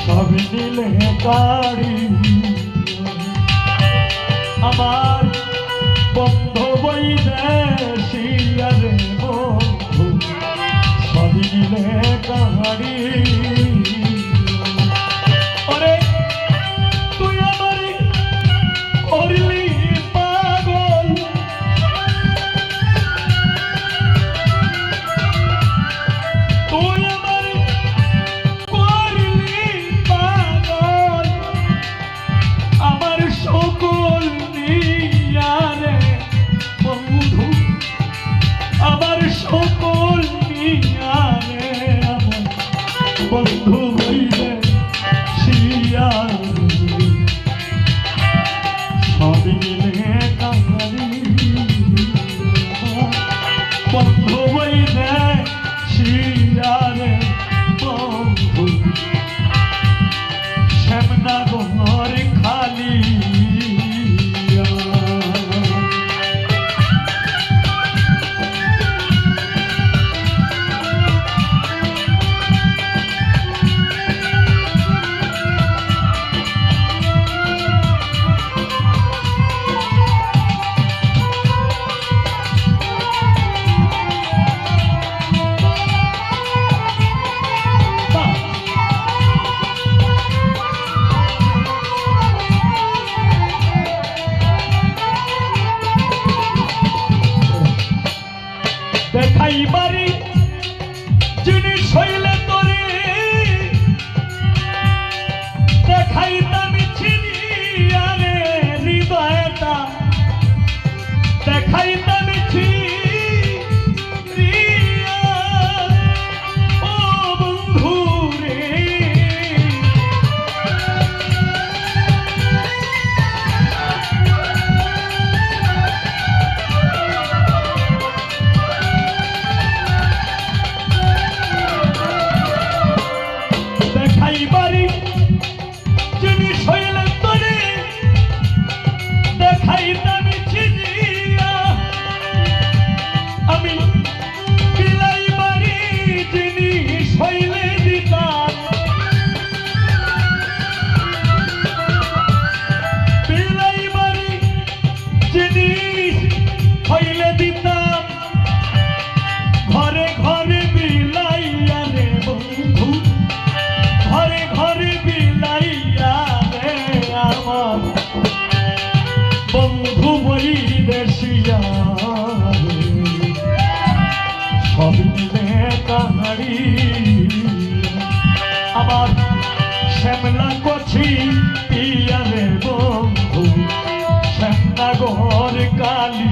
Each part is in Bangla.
সব নিলে কারি আমার বন্ধু বৈদেশিয়া রে বন্ধু সব নিলে কারি বন্ধু হইলে শিয়া সব মিলে কাহারি বন্ধু হইলে শিয়া রে বন্ধু শ্যামনা গোহর খালি দেখাই বাড়ি জিনিস হইলে তোরে দেখাইতাম ছিনিয়ারে হৃদয়টা দেখাইতাম ছিনিয়া ও বন্ধু রে বাড়ি জিনিস হইলে তোরে দেখাইতাম ছিনিয়া আমি বিলাই বাড়ি জিনিস হইলে দিতাম বিলাই বাড়ি জিনিস হইলে দিতাম ঘরে ঘরে বিলাইয়া রে বন্ধু ঘরে ঘরে বিলাইয়া রে আমার বন্ধু বৈদেশিয়া সব মিলে কাহারি আমার শ্যামলা কছি ইয়া রে বন্ধু শ্যামলা ঘর কালী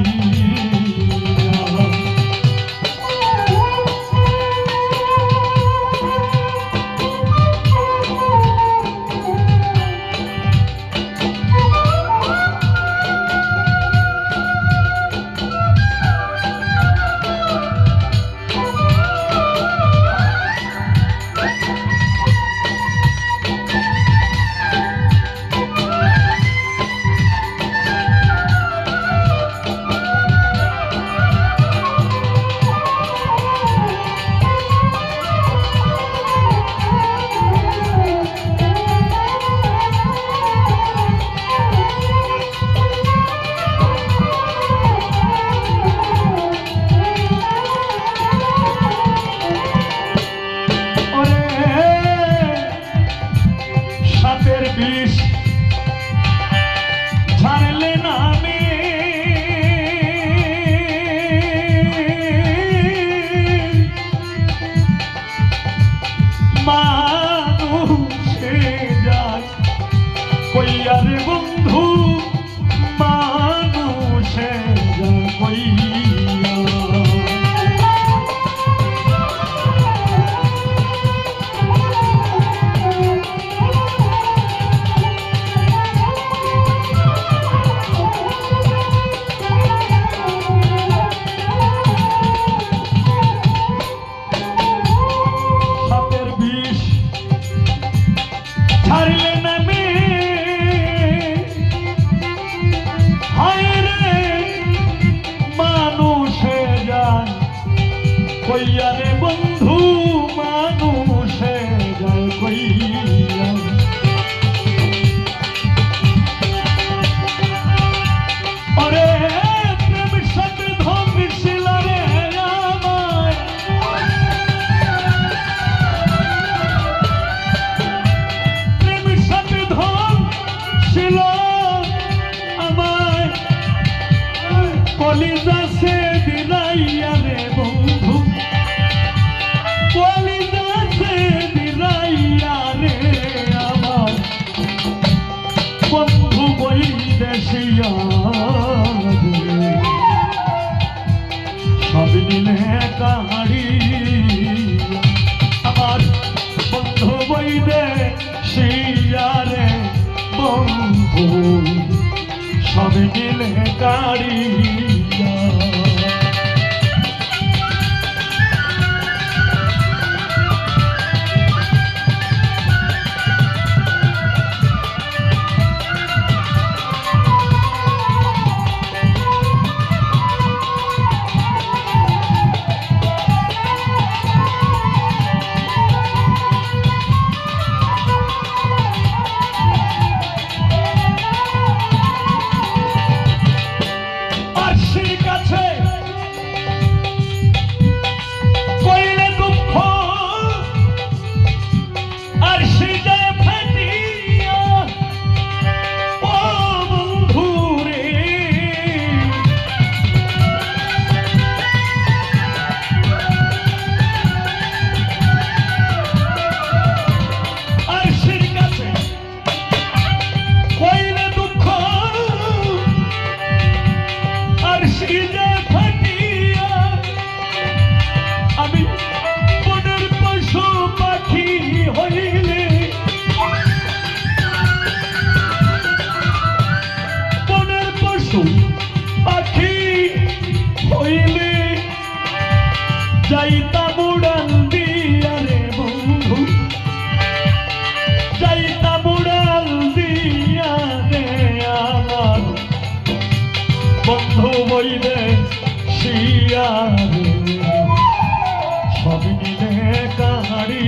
বিষ ছাড়লে নামে মানুষে যায় কইয়া রে বন্ধু মানুষে যায় কইয়া কইয়া রে বন্ধু বন্ধু মানুষে যায় কইয়া আরে প্রেম সাথে ধ্বংসিল রে আমায় প্রেম সাথে ধ্বংসিল আমায় কলিজা সে দিলাইয়া রে বন্ধু কলিজা সে দিলাইয়া রে আমার বন্ধু বৈদেশিয়া সব নিলে কাহারি আমার বন্ধু বৈদেশিয়া রে বন্ধু সব নিলে কারিয়া পাখি হইলে যাইতাম উড়াল দিয়া রে বন্ধু যাইতাম উড়াল দিয়া রে আমার বন্ধু বইলে শিয়া সব মিলে কাহারি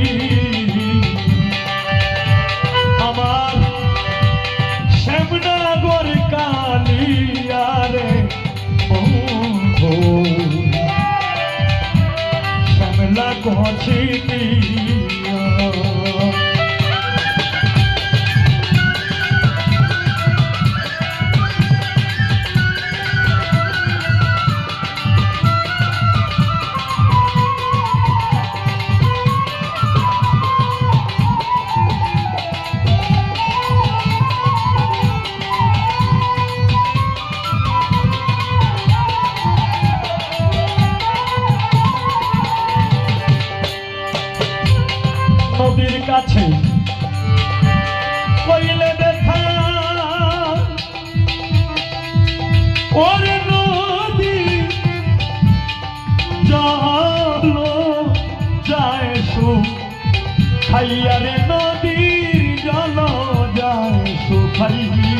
আমার শ্যামনগর কালিয়া রে বন্ধু শ্যামলা কছি নদীর কাছে কইলে দেখা ওরে নদী জল যায় সুখাইয়া রে নদীর জল যায় সুখাইয়া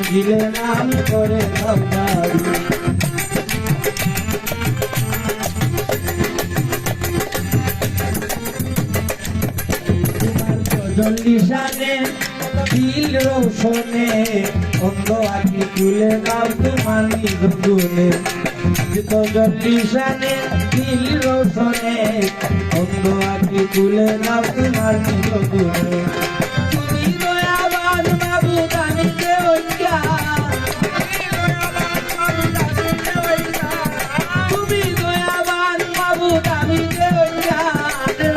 দিলে নাম করে জল্লিশানে দিল রোশনে অন্ধ আঁকি তুলে নাও তোমার নিধুলে জল্লিশানে দিল রোশনে তুলে নাও তোমার নিজ গুণে তুমি দয়াবান মাবুদ আমি যে ওইটা তুমি দয়াবান মাবুদ আমি যে ওইটা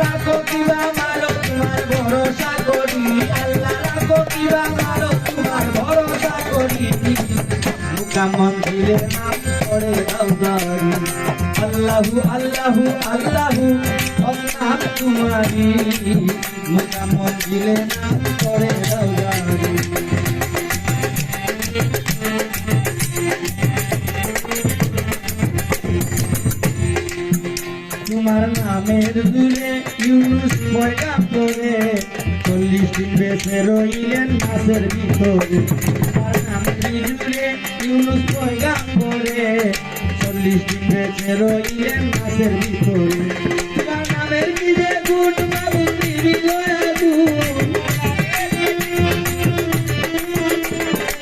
রাখো কিবা মারো তোমার ভরসা করি আল্লাহ রাখো কিবা মারো তোমার ভরসা করি মুকামন দিলে নাম করে দাও গারি আল্লাহু আল্লাহু আল্লাহু নাম তোমারি মুকামন দিলে নাম করে দাও গারি তোমার নামের দূরে ইউনুস পয়গাম করে 40 দিন বেঁচে রইলেন মাছের ভিতরে তোমার নামের দূরে ইউনুস পয়গাম করে 40 দিন বেঁচে রইলেন মাছের ভিতরে তোমার নামের কি যে গুণ মাবুদ দিবি দয়া গুণ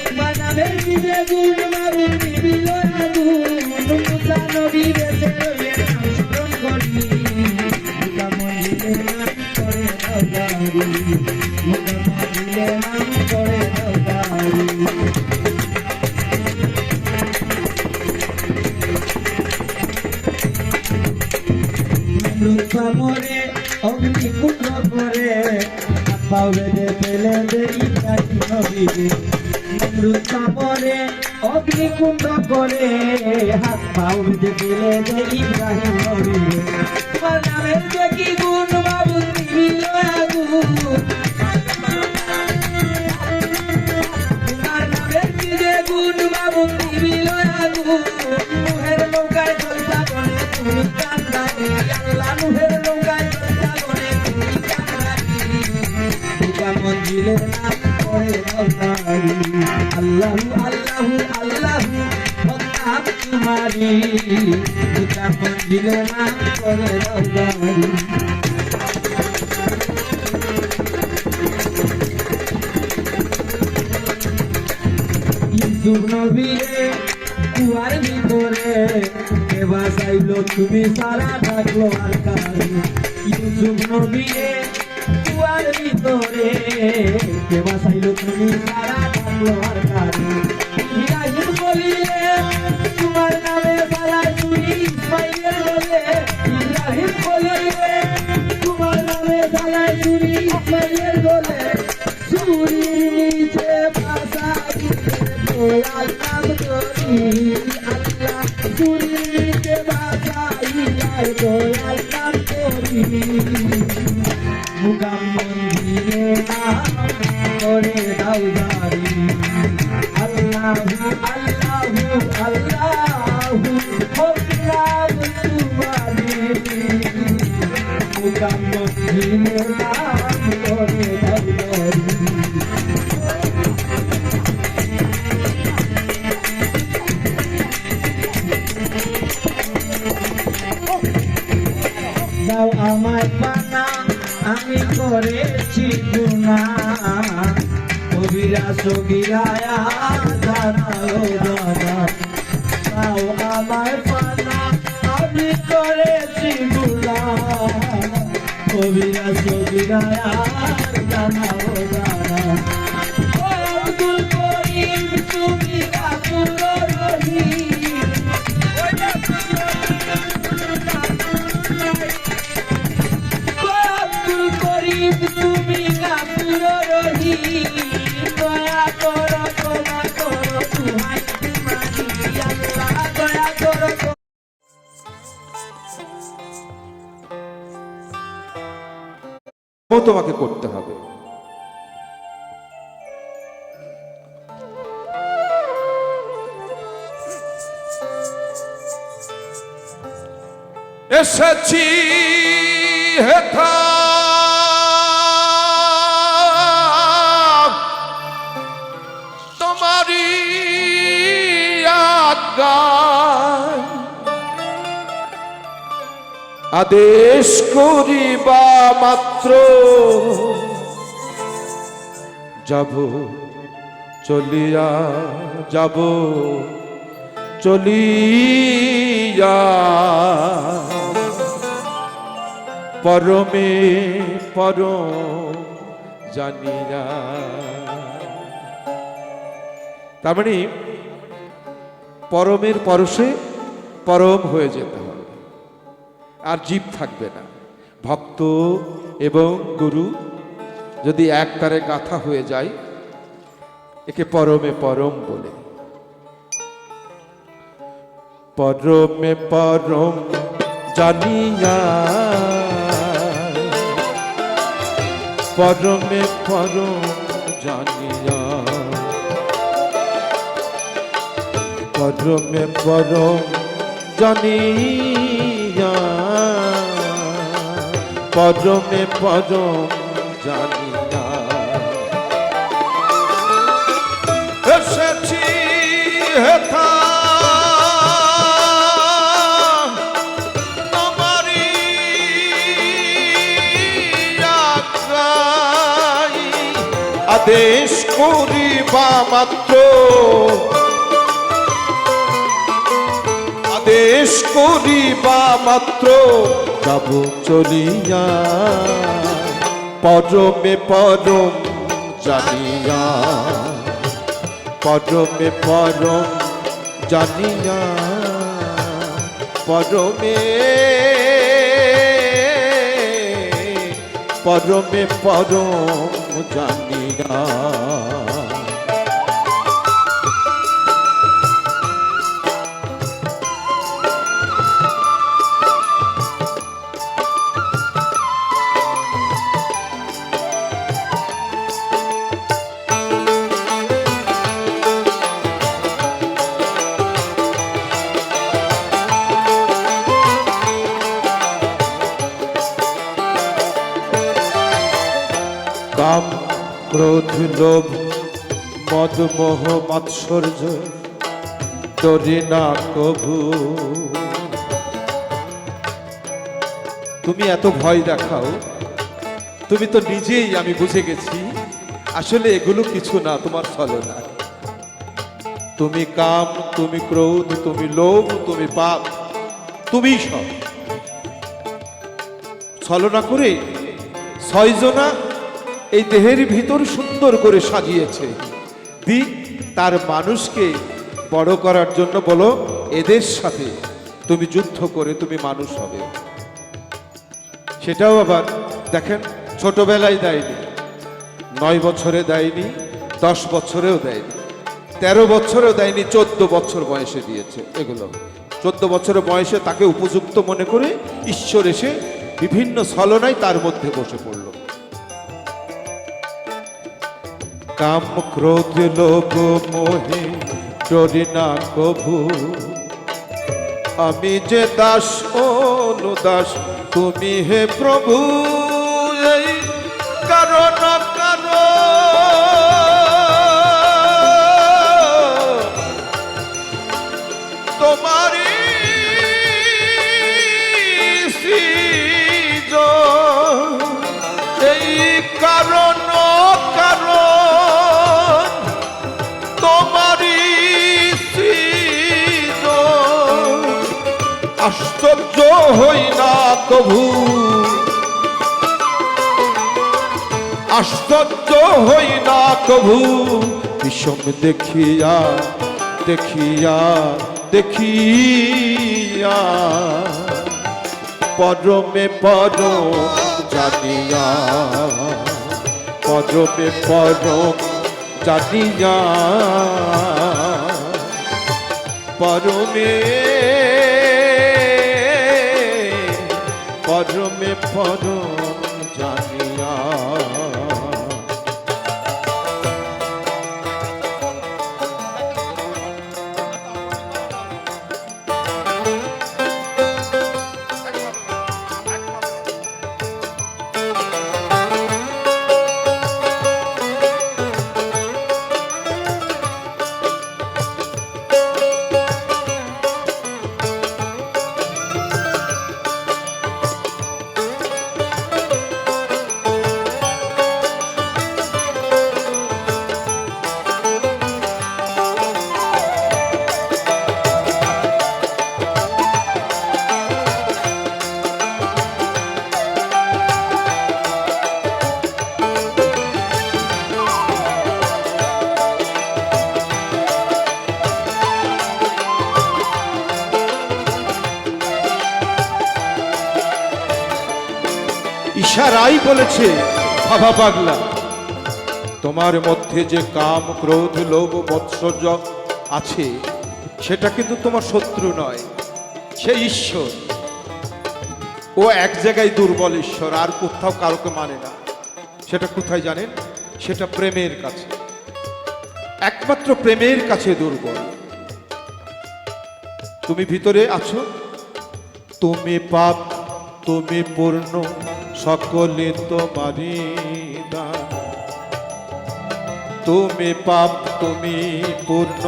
তোমার নামের কি যে গুণ মাবুদ দিবি দয়া গুণ মুসা নবী বেঁচে রইলেন মরে অগ্নিকুণ্ড করে পাও বেঁধে ফেলে দেই কাটি নবীরে মৃত্যা মরে অগ্নিকুণ্ড করে হাত পাও বেঁধে ফেলে দেই ইব্রাহিম নবীরে তোমার নামের যে কি গুণ মাবুদ দিবি দয়া গুণ তোমার নামের কি যে গুণ মাবুদ দিবি দয়া গুণ মুহের নৌকায় চলতা বনে তুমি কান্দানি আল্লাহ মুহের নৌকায় চলতা বনে তুমি কান্দানি মুকামন দিলে নাম করে দাও গারি আল্লাহু আল্লাহু আল্লাহু নাম তোমারি মুকামন দিলে নাম করে দাও গারি ইউসুফ নবীরে কুয়ার ভিতরে কে বাঁচাইলো তুমি সারা ডাকলো আর কারে ইউসুফ নবীরে কুয়ার ভিতরে কে বাঁচাইলো তুমি সারা ডাকলো আর কারে ইব্রাহিম বলিলে তোমার নামে সালায় চুরি ইসমাইলের বলে ইব্রাহিম বলিলে তোমার নামে সালায় চুরি ইসমাইলের বলে চুরির নিচে ভাষা দয়াল নাম করি আল্লাহ চুরির নিচে ভাষা দয়াল নাম করি মুকামন দিলে নাম করে দাও গারি আল্লাহু আল্লাহু আল্লাহু নাম তোমারি মুকামন দিলে নাম করে দাও গারি দাও আমায় পানা আমি করেছি গুনাহ কবিরা সগীরায়া জানাও দাদা দাও আমায় পানা আমি করেছি গুনাহ কবিরা সগীরায়া জানাও দাদা ও আব্দুল করিম তুমি গাফুর রহিম আব্দুল করিম তুমি গাফুর রহিম দয়া করো ক্ষমা করো তুহাই তোমারি আল্লাহ দয়া করো তোমাকে করতে হবে। এসেছি হেথা তোমারি আজ্ঞায় আদেশ করিবা মাত্র যাব চলিয়া যাব চলিয়া পরমে পরম জানিয়া। তার মানে পরমের পরশে পরম হয়ে যেতে হবে, আর জীব থাকবে না। ভক্ত এবং গুরু যদি এক তারে গাথা হয়ে যায়, একে পরমে পরম বলে। পরমে পরম জানিয়া, পরমে পরম জানিয়া, পরমে পরম জানিয়া, পরমে পরম জানিয়া এসেছি হেথা তোমারি আজ্ঞায়, আদেশ করিবা মাত্র, আদেশ করিবা মাত্র যাব চলিয়া, পরমে পরম জানিয়া, পরমে পরম জানিয়া, পরমে পরমে পরম জানিয়া। কাম ক্রোধ লোভ মদ মোহ মাৎসর্য ডরি না কভু। তুমি এত ভয় দেখাও, তুমি তো নিজেই, আমি বুঝে গেছি আসলে এগুলো কিছু না, তোমার ছলনা। তুমি কাম, তুমি ক্রোধ, তুমি লোভ, তুমি পাপ, তুমি সব ছলনা করে ছয়জনা এই দেহের ভিতর সুন্দর করে সাজিয়েছে। দি তার মানুষকে বড় করার জন্য বলো এদের সাথে তুমি যুদ্ধ করে তুমি মানুষ হবে। সেটাও আবার দেখেন ছোটবেলায় দেয়নি, 9 বছরে দেয়নি, 10 বছরেও দেয়নি, 13 বছরেও দেয়নি, 14 বছর বয়সে দিয়েছে। এগুলো 14 বছরের বয়সে তাকে উপযুক্ত মনে করে ঈশ্বর এসে বিভিন্ন ছলনায় তার মধ্যে বসে পড়ল। কাম ক্রোধ লোভ মোহে ডরি না কভু, আমি যে দাস অনুদাস তুমি হে প্রভু, এই কারণ তোমারি সৃজন, এই কারণ তোমারি সৃজন, আশ্চর্য হই না কভু, আশ্চর্য হই না কভু, বিষম দেখিয়া দেখিয়া দেখিয়া, পরমে পরম জানিয়া, পরমে পরম জানিয়া, পরমে পরমে পরম জানিয়া। ইশারাই বলেছে, বাবা পাগলা, তোমার মধ্যে যে কাম ক্রোধ লোভ মৎসর্য আছে সেটা কিন্তু তোমার শত্রু নয়, সে ঈশ্বর। ও এক জায়গায় দুর্বল ঈশ্বর, আর কোথাও কারোকে মানে না। সেটা কোথায় জানেন? সেটা প্রেমের কাছে, একমাত্র প্রেমের কাছে দুর্বল। তুমি ভিতরে আছো, তুমি পাপ তুমি পূর্ণ, সকলে তোমারই দান। তুমি পাপ তুমি পূর্ণ,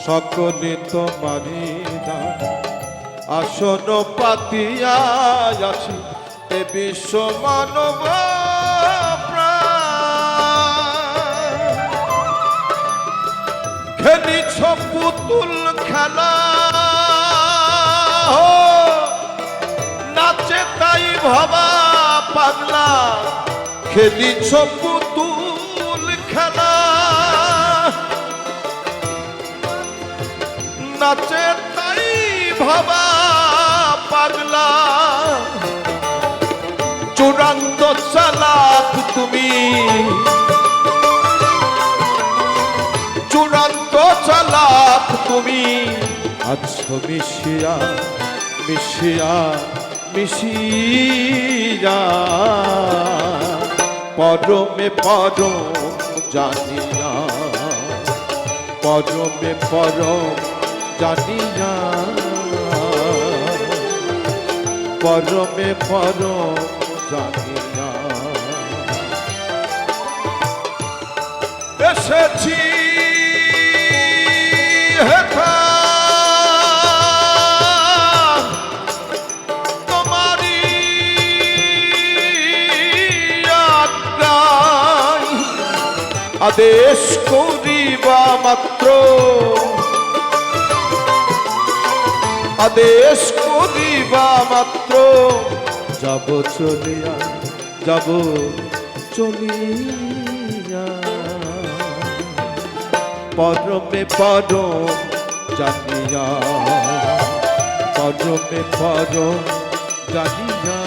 সকলে তোমারই দান। আসন পাতিয়া আছি এ বিশ্ব মানব খেলিছ পুতুল খেলা, নাচে তাই ভাবা পাগলা, খেলিছ পুতুল খেলা, নাচে তাই ভাবা পাগলা। চূড়ান্ত চালাক তুমি, চূড়ান্ত চালাক তুমি, আছো মিশিয়া মিশিয়া মিশিয়া, পরমে পরম জানিয়া, পরমে পরম জানিয়া, পরমে পরম জানিয়া এসেছি হেথা তোমারি আজ্ঞায়, আদেশ করিবা মাত্র, আদেশ করিবা মাত্র, যাব চলিয়া, যাব চলিয়া, পরমে পরম জানিয়া, পরমে পরম জানিয়া।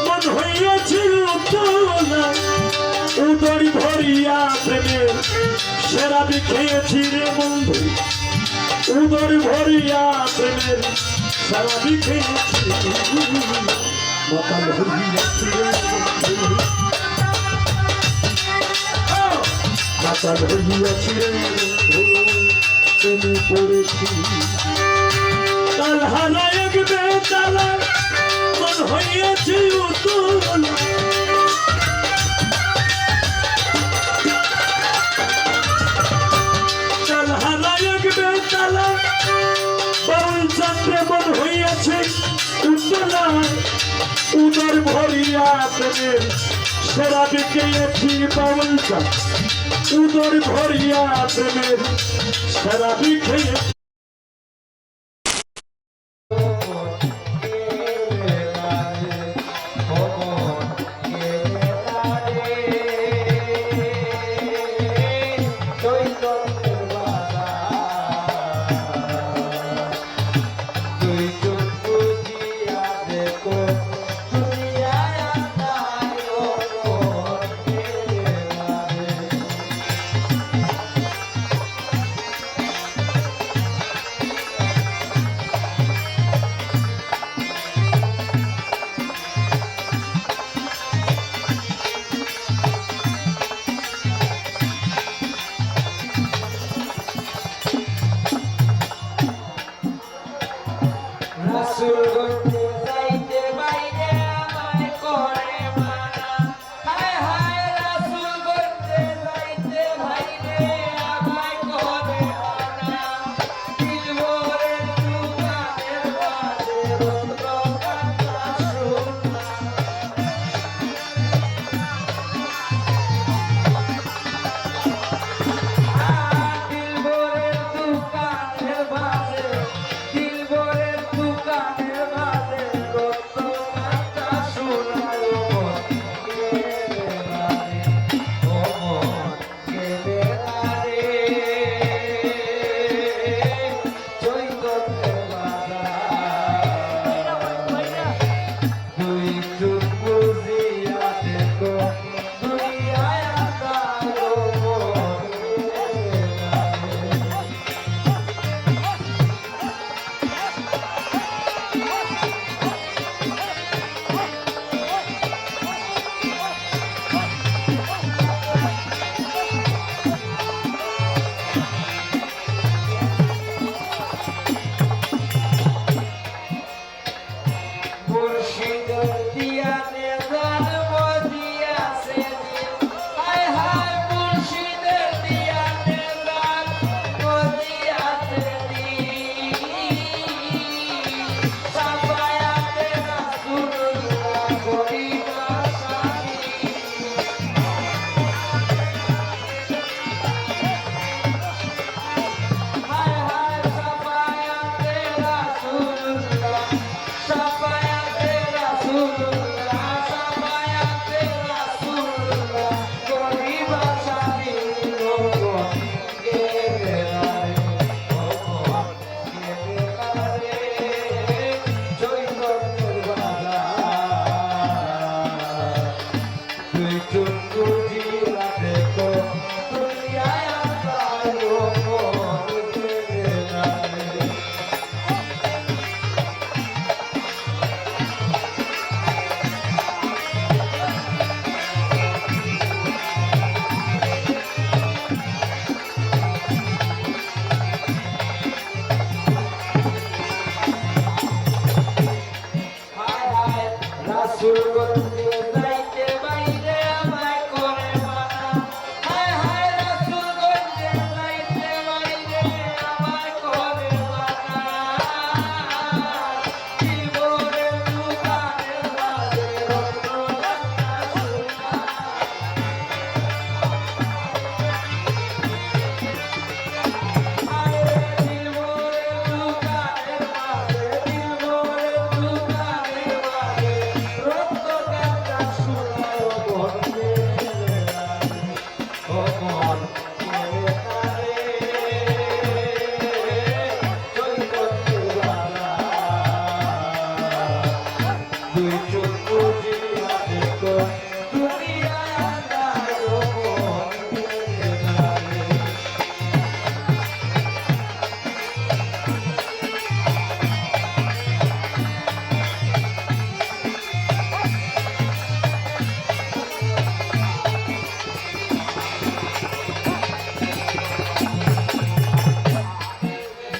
মন হইয়াছিল তোলা, উদর ভরিয়া প্রেমের সেরাবি খেয়েছি রে বন্ধু, উদর ভরিয়া প্রেমের সেরাবি খেয়েছি, মাতাল হইয়াছি রে বন্ধু, মাতাল হইয়াছি রে বন্ধু, প্রেমে পড়েছি কাল হারায় বেতালা, মন হইয়াছে উতলা, কাল হারায় বেতালা, বাউল চন্দ্রে মন হইয়াছে উতলা, উদর ভরিয়া প্রেমের সেরাবি খেয়েছি বাউল চন্দ্র, উদর ভরিয়া প্রেমের সেরাবি খেয়েছি। গঞ্জে যাইতে বাইরে আমায় করে মানা হায় হায় রাসূল গঞ্জে যাইতে বাইরে আমায় করে মানা জীবনের দোকানের মাঝে রত্নদাতা সোনা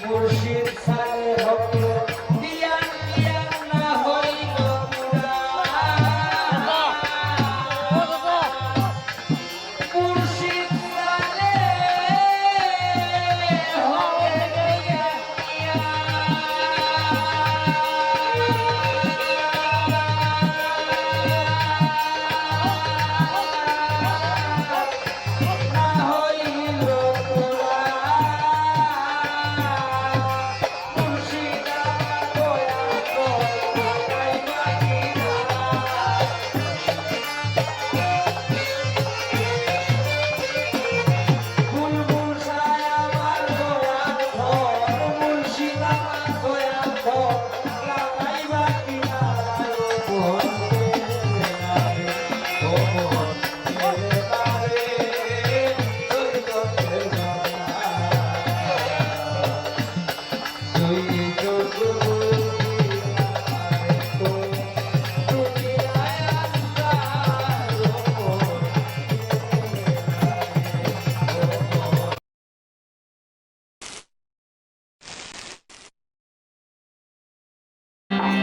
মুর্শিদ সারে ভক্ত দিয়ান দিয়ান না হইল পুরা মুর্শিদ সারে হবে দিয়ান না হইল পুরা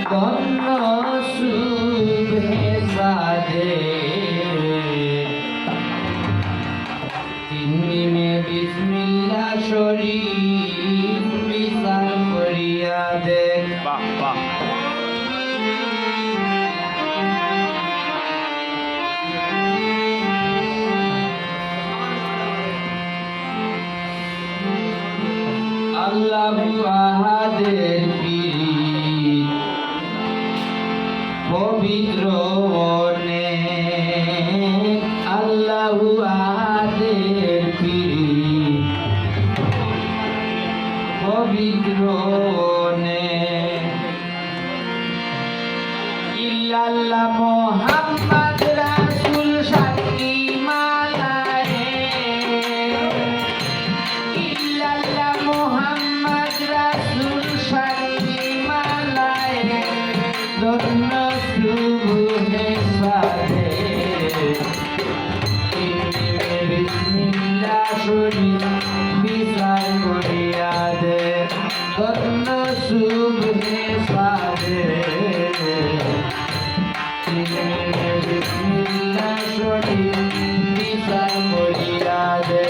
ধন্য শুভে সাজে তিন্নি বিসমিল্লাহ শরীফ বিচার করিয়া দে বাহ বাহ আল্লাহু আহাদের পীর পবিত্র অনেক আল্লাহু আহাদের পীর পবিত্র অনেক ইল্লাল্লাহ মুহাম্মদ রাসূল সাক্ষী মালায়ে ইল্লাল্লাহ মুহাম্মদ রাসূল সাক্ষী মালায়ে ধন্য শুভে সাজে বিসমিল্লাহ শরীফ বিচার করিয়া দে ধন্য শুভে সাজে বিসমিল্লাহ শরীফ বিচার করিয়া দে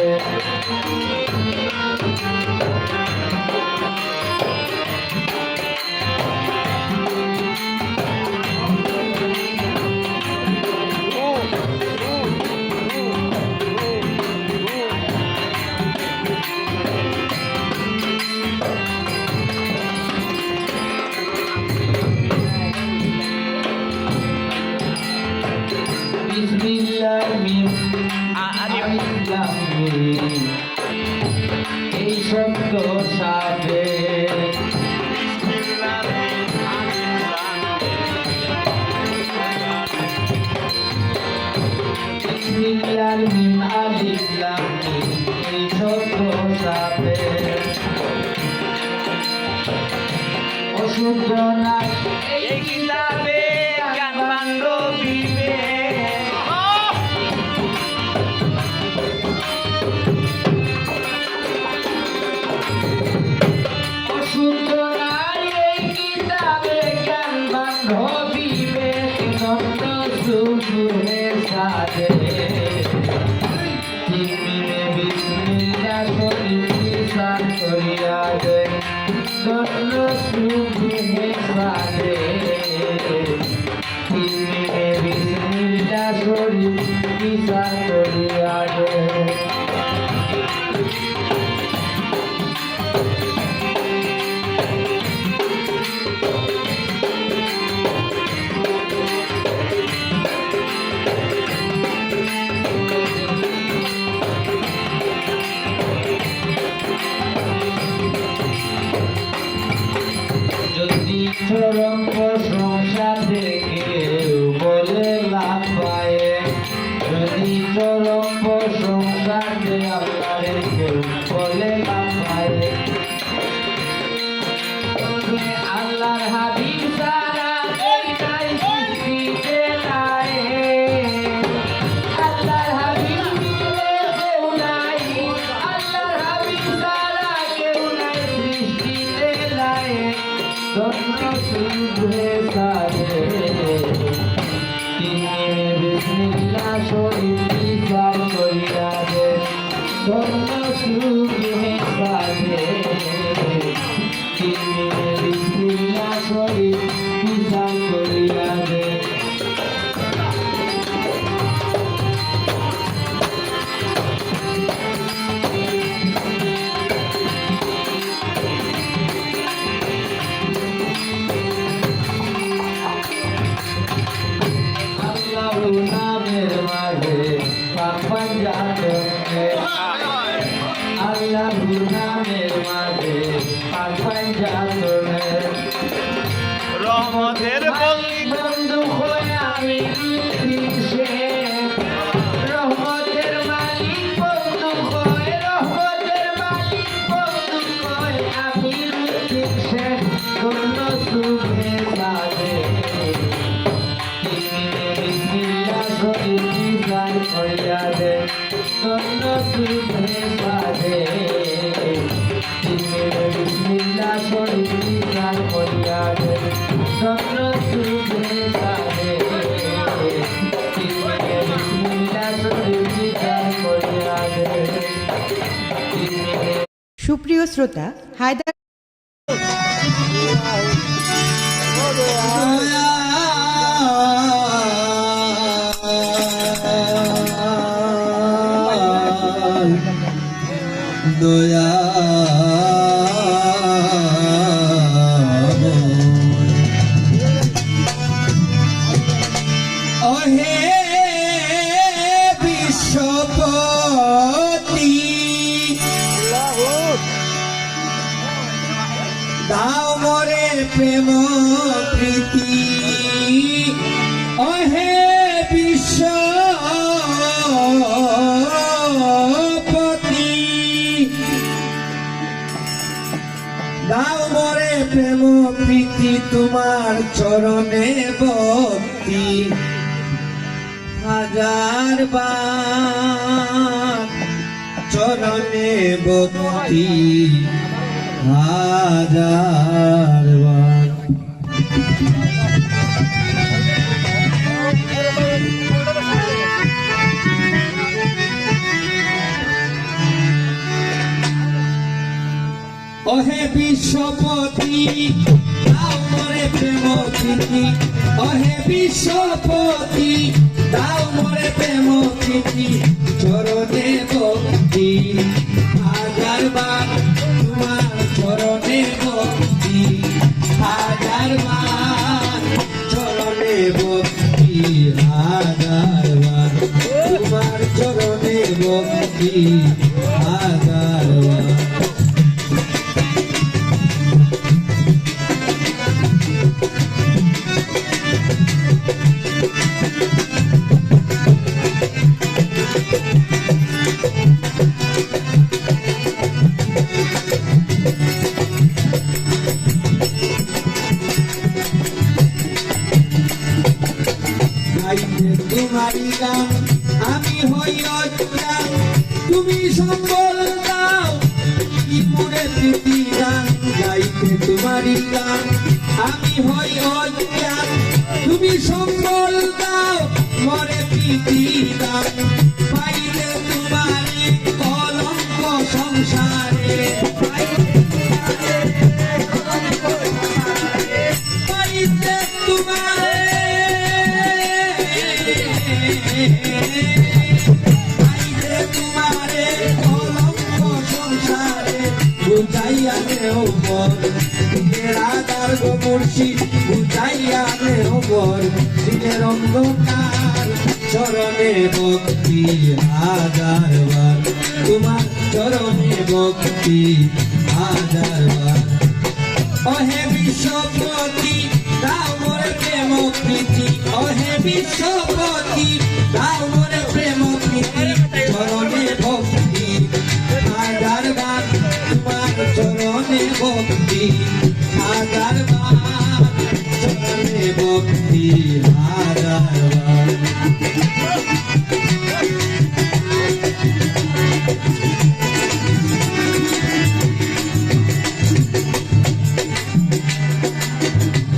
বিসমিল্লাহ মিম আলিফ লাম মিম এই শব্দ সাথে বিসমিল্লাহ মিম আলিফ লাম মিম এই শব্দ সাথে অশুদ্ধ না এই কিতাবে জ্ঞান বান্ধবীবে অশুদ্ধ না এই কিতাবে জ্ঞান বান্ধবীবে সাজে তিনদিনে বিসমিল্লাহ শরীফ নিশান করিয়া দে ধন্য শুভে সাজে তিনদিনে বিসমিল্লাহ শরীফ নিশান করিয়া দে যদি চরম প্রশংসা থেকে বলে লাভ পায় যদি চরম প্রশংসা যে আল্লাহর কেউ বলে লাভ পায় তবে আল্লাহর হাবিব সারা এইটাই সৃষ্টিতে নাই আল্লাহর হাবিব কেউ নাই আল্লাহর হাবিব সারা কেউ নাই সৃষ্টিতে নাই ধন্য শুভে সাজে তিনদিনে বিসমিল্লাহ শরীফ নিশান করিয়া দে ধন্য শুভে সাজে তিনদিনে বিসমিল্লাহ শরীফ নিশান করিয়া দে আল্লাহর নামের মাঝে পাক পাঞ্জাবে আল্লাহর নামের মাঝে পাক পাঞ্জাবে রহমতের বন্ধু হয়ে আমি সে রহমতের মালিক বন্ধু হয়ে রহমতের মালিক বন্ধু হয়ে আমি সে ধন্য শুভে সাজে বিসমিল্লাহ শরীফ নিশান করিয়া দে ধন্য শুভে সাজে বিসমিল্লাহ শরীফ নিশান করিয়া দে ধন্য শুভে সাজে বিসমিল্লাহ শরীফ নিশান করিয়া দে সুপ্রিয় শ্রোতা হায়দার দয়া অহে বিশ্বপতি দাও মরে প্রেম প্রীতি অহে বিশ্বপতি দাও মরে প্রেম প্রীতি তোমার চরণে ভক্তি হাজার বার চরণে ভক্তি হাজার বার অহে বিশ্বপতি দাও মরে প্রেম প্রীতি অহে বিশ্বপতি দাও মরে প্রেম প্রীতি চরণে ভক্তি হাজার বার তোমার চরণে ভক্তি হাজার বার চরণে ভক্তি হাজার বার তোমার চরণে ভক্তি হাজার বার তোমারি গান আমি হই অজ্ঞান তুমি সম্বল দাও কি মোরে প্রীতি গান গাইতে তোমারি গান আমি হই অজ্ঞান তুমি সম্বল দাও মোরে প্রীতি গো মুর্শিদ বুঝাইয়া দেহ বর দিনের অন্ধকার চরণে ভক্তি হাজারবার তোমার চরণে ভক্তি হাজারবার অহে বিশ্বপতি দাও মোরে প্রেম প্রীতি অহে বিশ্বপতি দাও মোরে প্রেম প্রীতি চরণে ভক্তি হাজারবার তোমার চরণে ভক্তি হাজারবার চরণে ভক্তি হাজারবার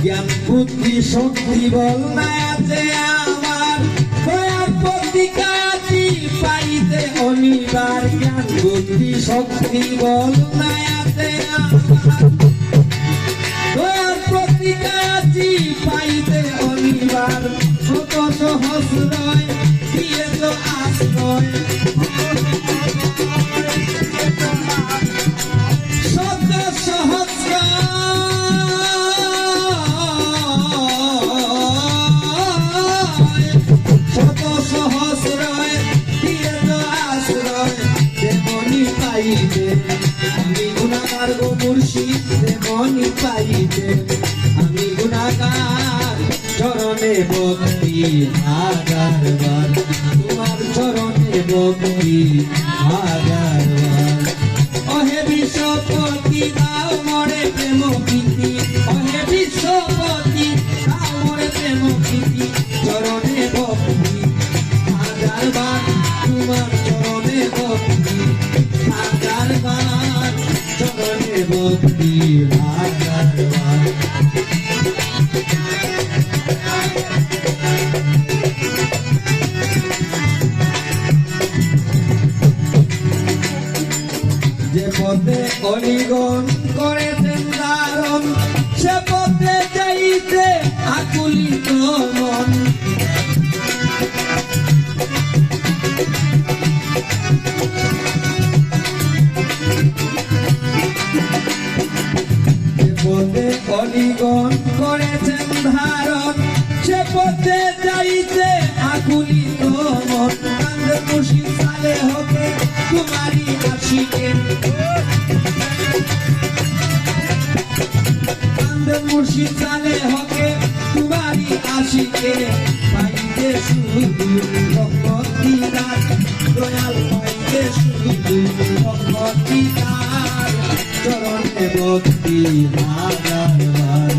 জ্ঞান বুদ্ধি শক্তি বল নাই আছে আমার দয়ার প্রতিকাজি পাইতে অনিবার জ্ঞান বুদ্ধি শক্তি বল নাই আছে আমার দয়ার প্রতিকাজি পাইতে অনিবার শত সহস্রয় দিয়ে তো আশ্রয় শত সহস্র শত সহস্রয় দিয়ে তো আশ্রয় তেমনি পাইতে আমি গুণাগার গো মুর্শিদ তেমনি পাইতে আমি গুণাগার চরণে ভক্তি হাজারবার তোমার চরণে ভক্তি হাজারবার অহে বিশ্বপতি দাও মোরে প্রেম প্রীতি অহে বিশ্বপতি দাও মোরে প্রেম প্রীতি চরণে ভক্তি হাজারবার তোমার চরণে ভক্তি হাজারবার চরণে ভক্তি হাজারবার যে পথে অলিগণ করেছেন ধারণ সে পথে যাইতে আকুলিত মন যে পথে অলিগণ করেছেন ধারণ সে পথে যাইতে আকুলিত মন কান্দে মুর্শিদ সালে হতে তোমারি আশিকে কান্দে মুর্শিদ সালে হকে তোমারি আশিকে পাইতে শুধু ভক্তি দান দয়াল পাইতে শুধু ভক্তি দান চরণে ভক্তি হাজারবার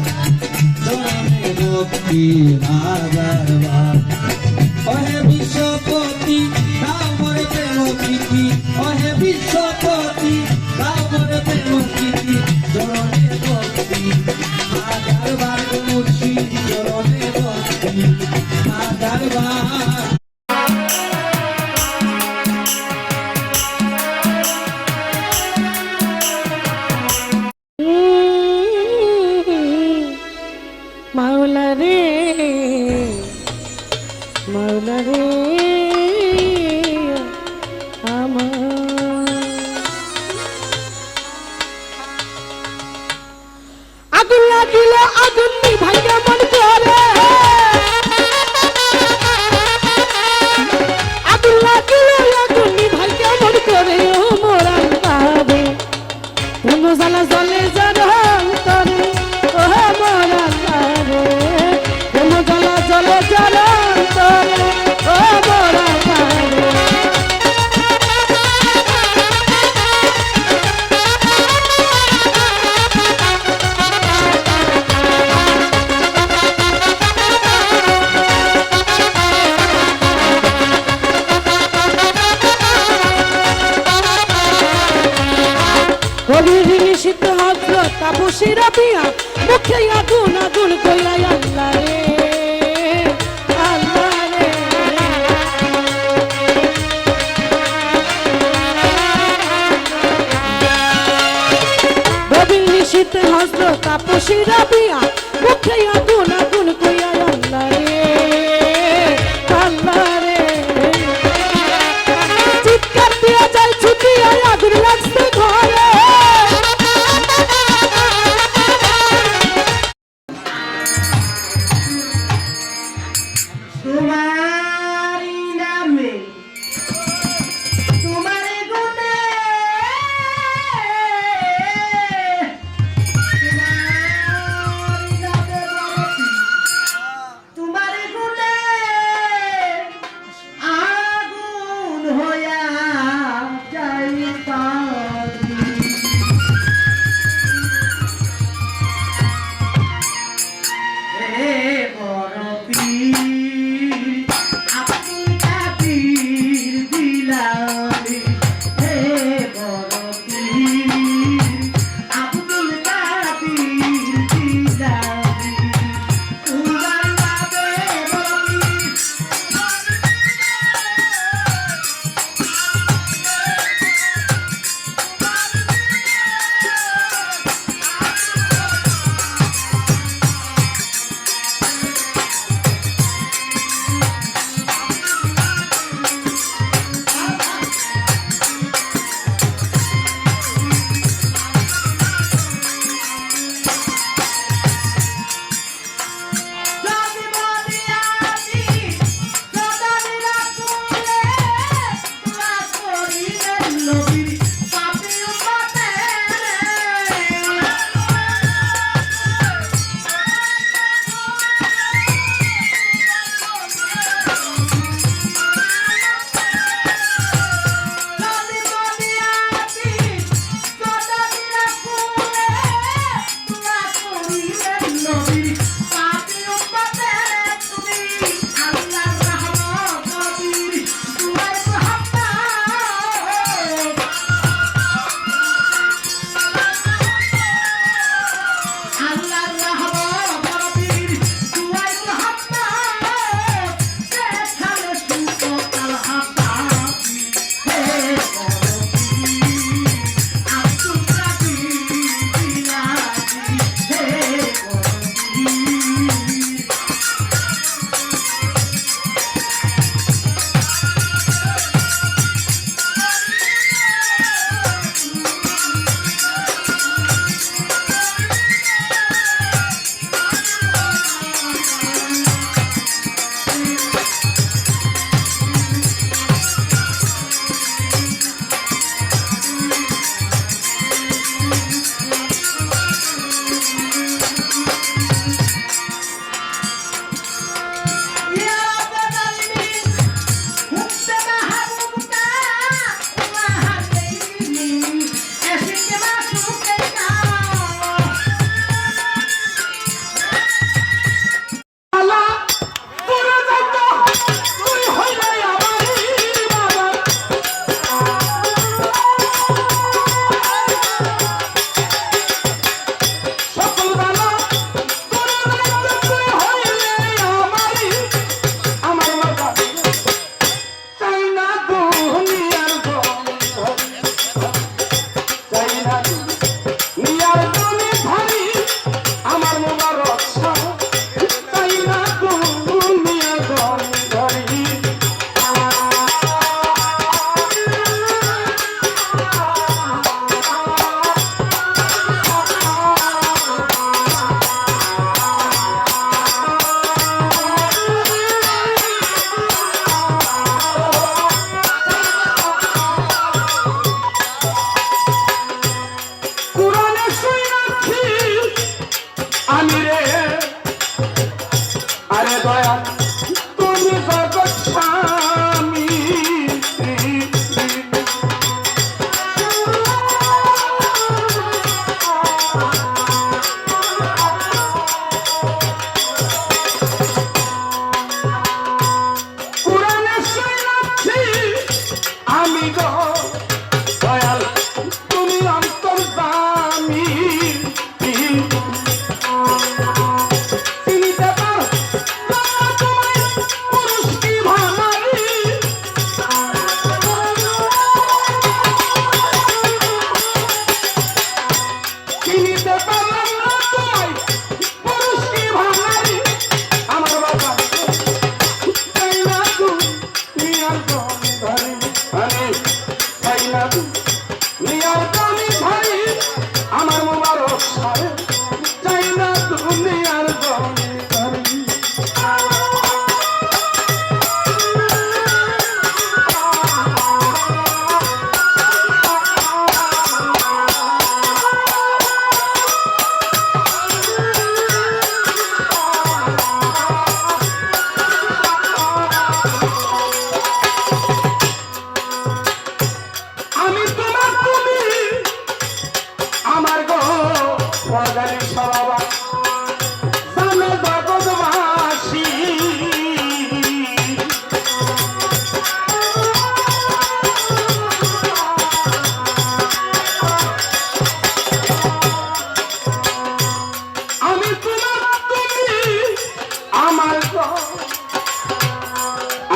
চরণে ভক্তি হাজারবার অহে বিশ্বপতি দাও মোরে প্রেম প্রীতি অহে বিশ্বপতি দাও মোরে প্রেম প্রীতি চরণে ভক্তি হাজারবার গো মুর্শিদ চরণে ভক্তি হাজারবার মাওলা রে মাওলা রে আমার আগুন লাগিলে আগুন নিভাইয়া মন করে আগুন লাগিলে আগুন নিভাইয়া মন করে ও মোরা পাবে কোন জ্বালা জ্বলে যার অন্তরে ও মোরা পাবে কোন জ্বালা জ্বলে যার অন্তরে ও মোরা পাবে কবির নিষিদ্ধ হজরত তাপসীরা বিয়া মুখে আগুন আগুন কইয়া আল্লাহ রে আল্লাহ রে কবির নিষিদ্ধ হজরত তাপসীরা বিয়া মুখে আগুন আগুন কইয়া আল্লাহ রে আল্লাহ রে চিৎকার দিয়া যায় ছুটিয়া আগুন লাগছে ঘরে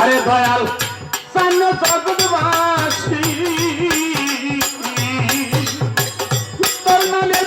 আরে দয়াল সান্য জগৎবাসী তোর নামে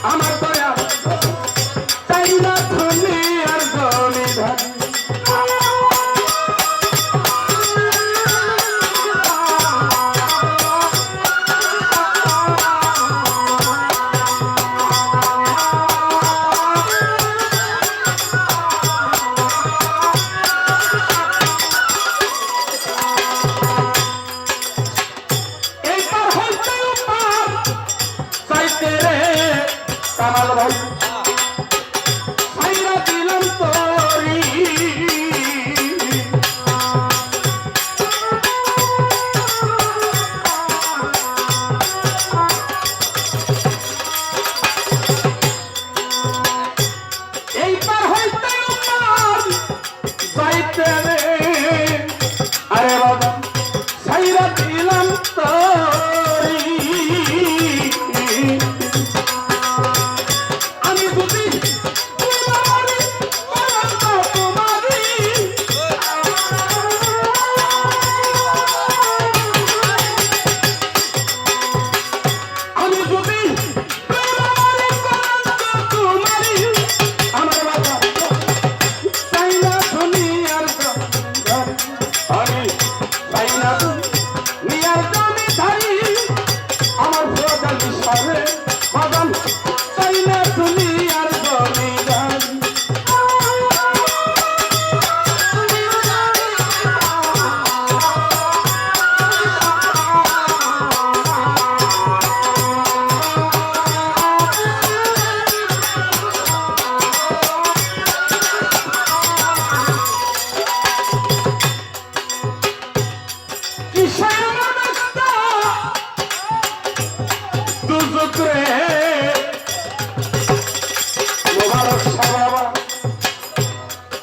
আমার দয়া চাই না ধনী আর ধনী ধনী কামাল ভাই সাইরা দিলাম তোরি এইবার হইতে উপার যাইতে রে আরে বাবা সাইরা দিলাম তোরি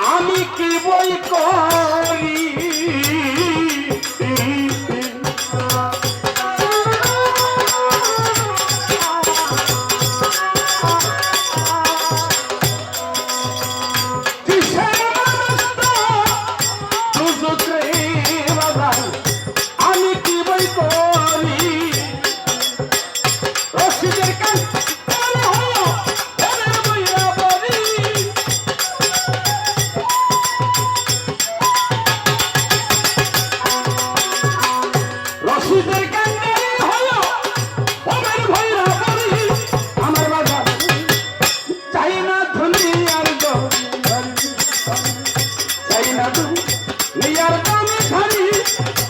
আমি কি বই করি আমি কি বই করি রশিদের কান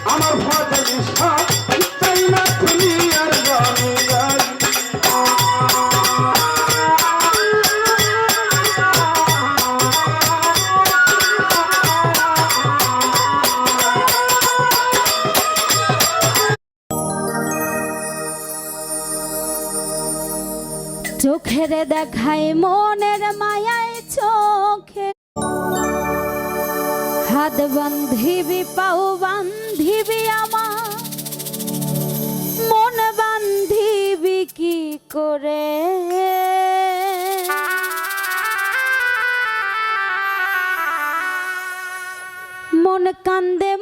আমার ভাজা চাই না দুনিয়ার চোখের দেখায় মনের মায়ায় চোখে হাত বান্ধিবি পাও বান্ধিবি আমার মন বান্ধিবি কি করে মন কান্দে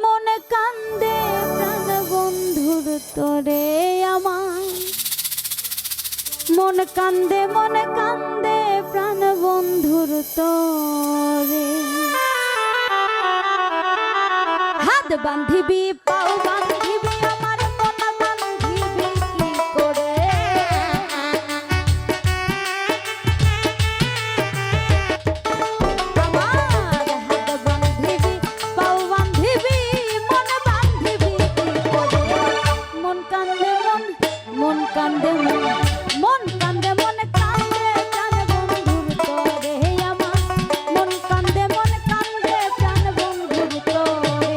প্রাণ বন্ধুর তোরে আমার মন কান্দে প্রাণ বন্ধুর তোরে হাত বান্ধিবি পাও বান্ধিবি আমার মন বান্ধিবি কি করে আমার হাত বান্ধিবি পাও বান্ধিবি মন বান্ধিবি কি করে মন কান্দে মন কান্দে মন কান্দে প্রাণ বন্ধুর তোরে আমার মন কান্দে প্রাণ বন্ধুর তোরে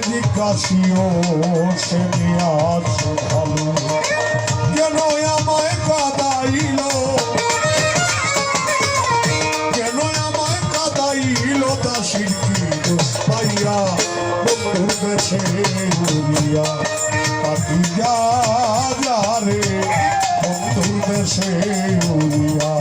জিজ্ঞাসিও সে নিয়ে আছে ভালো কেন আমায় কাদাইল কেন আমায় কাদাইল দাসির কি দোষ পাইয়া বন্ধুর দেশে উড়িয়া পাখি যা যা রে বন্ধুর দেশে উড়িয়া